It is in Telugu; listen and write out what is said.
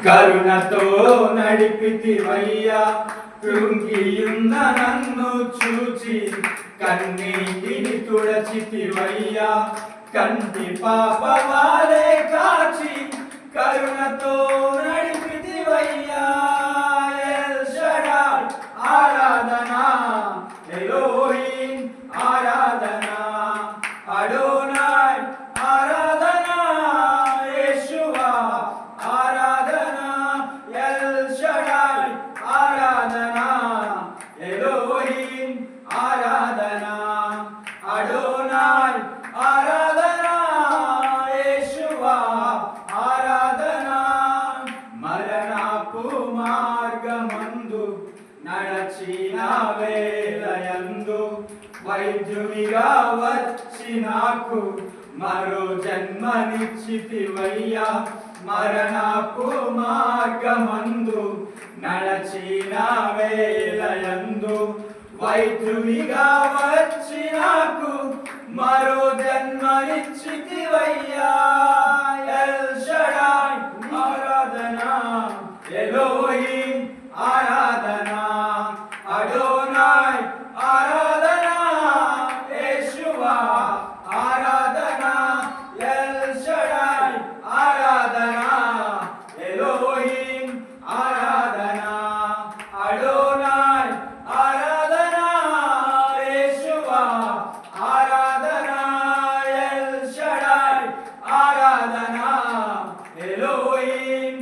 కరుణతో నడిపితివయ్యా, కృంగియున్న నన్ను చూచి కన్నీటిని తుడచితివయ్యా, కంటి పాప వాలే కాచి కరుణతో నడిపితివయ్యా. ఎల్ షడాయ్ ఆరాధనా, ఎలోహిం ఆరాధనా, అడోనాయ్ ఆరాధనా, యేషువా ఆరాధనా, ఎల్ షడాయ్ ఆరాధనా, ఎలోహిం ఆరాధనా, అడోనాయ్ ఆరాధనా, యేషువా ఆరాధనా. మరణపు మార్గమందు నడచిన వేళయందు వైద్యునిగా వచ్చి నాకు మరో జన్మనిచ్చితివయ్యా. మరణపు మార్గమందు నడచిన వేళయందు వైద్యునిగా వచ్చి నాకు మరో జన్మనిచ్చితివయ్యా. ఎల్ షడాయ్ ఆరాధనా, ఎలోహిం ఆరాధనా, అడోనాయ్ ఆరాధనా, యేషువా ఆరాధనా, ఎల్ షడాయ్ ఆరాధనా, ఎలోహిం ఆరాధనా, అడోనాయ్ ఆరాధనా, యేషువా ఆరాధనా, ఎల్ షడాయ్ ఆరాధనా, ఎలోహిం